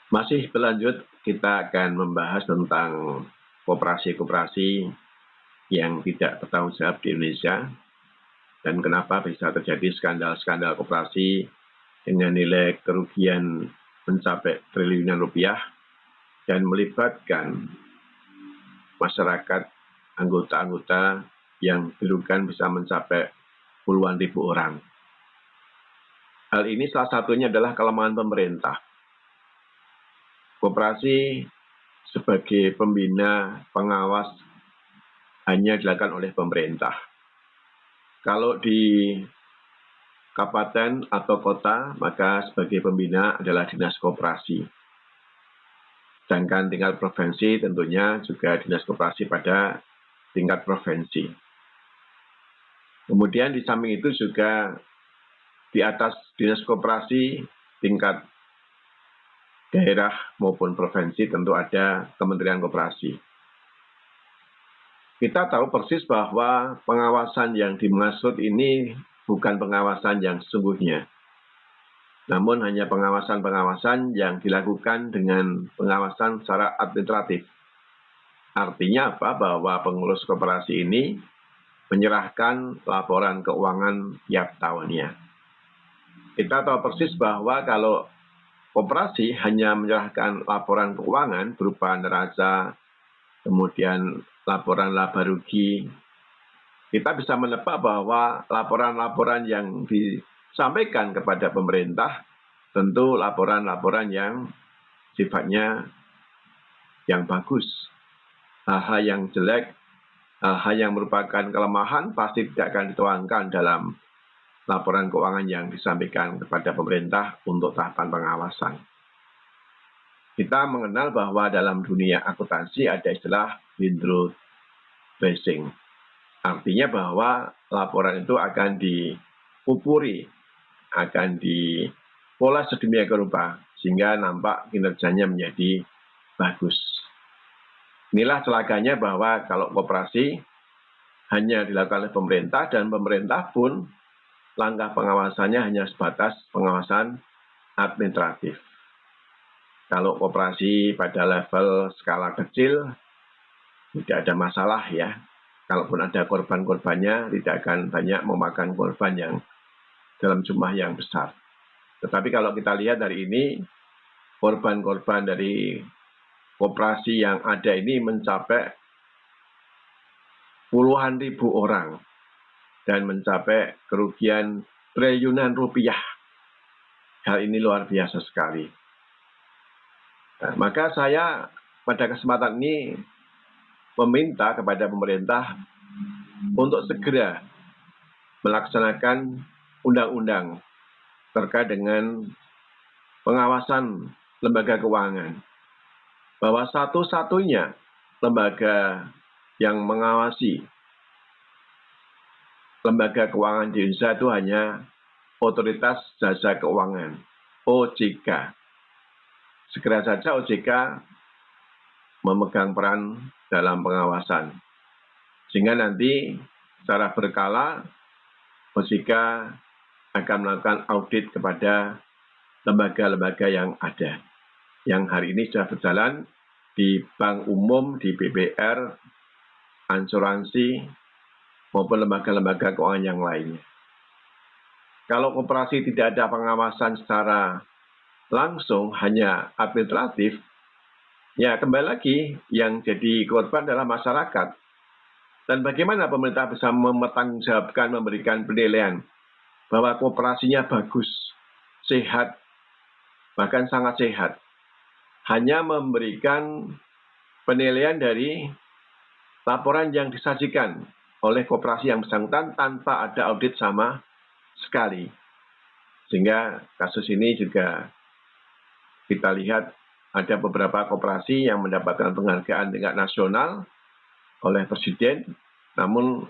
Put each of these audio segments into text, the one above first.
Masih berlanjut, kita akan membahas tentang koperasi-koperasi yang tidak bertanggung jawab di Indonesia dan kenapa bisa terjadi skandal-skandal koperasi dengan nilai kerugian mencapai triliunan rupiah dan melibatkan masyarakat anggota-anggota yang dirugikan bisa mencapai puluhan ribu orang. Hal ini salah satunya adalah kelemahan pemerintah. Koperasi sebagai pembina pengawas hanya dilakukan oleh pemerintah. Kalau di kabupaten atau kota, maka sebagai pembina adalah dinas koperasi. Sedangkan tingkat provinsi tentunya juga dinas koperasi pada tingkat provinsi. Kemudian di samping itu juga di atas dinas koperasi tingkat daerah maupun provinsi tentu ada Kementerian Koperasi. Kita tahu persis bahwa pengawasan yang dimaksud ini bukan pengawasan yang sesungguhnya, namun hanya pengawasan-pengawasan yang dilakukan dengan pengawasan secara administratif. Artinya apa? Bahwa pengurus koperasi ini menyerahkan laporan keuangan tiap tahunnya. Kita tahu persis bahwa kalau koperasi hanya menyerahkan laporan keuangan berupa neraca, kemudian laporan laba rugi, kita bisa menebak bahwa laporan-laporan yang disampaikan kepada pemerintah tentu laporan-laporan yang sifatnya yang bagus. Hal-hal yang jelek, hal-hal yang merupakan kelemahan pasti tidak akan dituangkan dalam laporan keuangan yang disampaikan kepada pemerintah untuk tahapan pengawasan. Kita mengenal bahwa dalam dunia akuntansi ada istilah window dressing. Artinya bahwa laporan itu akan dipupuri, akan dipola sedemikian rupa, sehingga nampak kinerjanya menjadi bagus. Inilah celakanya bahwa kalau koperasi hanya dilakukan oleh pemerintah, dan pemerintah pun langkah pengawasannya hanya sebatas pengawasan administratif. Kalau koperasi pada level skala kecil, tidak ada masalah ya. Kalaupun ada korban-korbannya, tidak akan banyak memakan korban yang dalam jumlah yang besar. Tetapi kalau kita lihat dari ini, korban-korban dari koperasi yang ada ini mencapai puluhan ribu orang dan mencapai kerugian triliunan rupiah. Hal ini luar biasa sekali. Nah, maka saya pada kesempatan ini meminta kepada pemerintah untuk segera melaksanakan undang-undang terkait dengan pengawasan lembaga keuangan. Bahwa satu-satunya lembaga yang mengawasi lembaga keuangan di Indonesia itu hanya Otoritas Jasa Keuangan, OJK. Segera saja OJK memegang peran dalam pengawasan. Sehingga nanti secara berkala OJK akan melakukan audit kepada lembaga-lembaga yang ada. Yang hari ini sudah berjalan di Bank Umum, di BBR, asuransi, maupun lembaga-lembaga keuangan yang lainnya. Kalau koperasi tidak ada pengawasan secara langsung, hanya administratif, ya kembali lagi yang jadi korban adalah masyarakat. Dan bagaimana pemerintah bisa mempertanggungjawabkan, memberikan penilaian bahwa koperasinya bagus, sehat, bahkan sangat sehat. Hanya memberikan penilaian dari laporan yang disajikan oleh koperasi yang bersangkutan tanpa ada audit sama sekali. Sehingga kasus ini juga kita lihat ada beberapa koperasi yang mendapatkan penghargaan tingkat nasional oleh Presiden, namun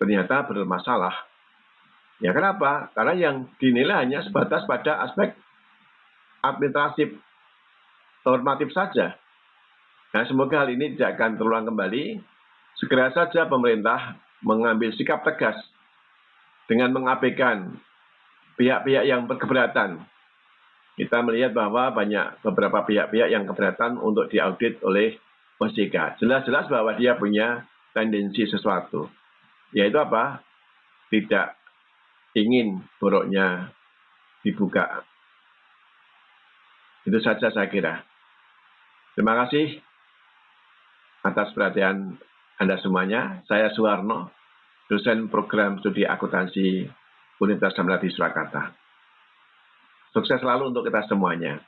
ternyata bermasalah. Ya kenapa? Karena yang dinilai hanya sebatas pada aspek administratif, normatif saja. Nah, semoga hal ini tidak akan terulang kembali. Segera saja pemerintah mengambil sikap tegas dengan mengabaikan pihak-pihak yang berkeberatan kita melihat bahwa banyak beberapa pihak-pihak yang keberatan untuk diaudit oleh OJK. Jelas-jelas bahwa dia punya tendensi sesuatu, yaitu apa? Tidak ingin boroknya dibuka. Itu saja saya kira. Terima kasih atas perhatian Anda semuanya. Saya Suwarno, dosen program studi akuntansi Universitas Samradinata Surakarta. Sukses selalu untuk kita semuanya.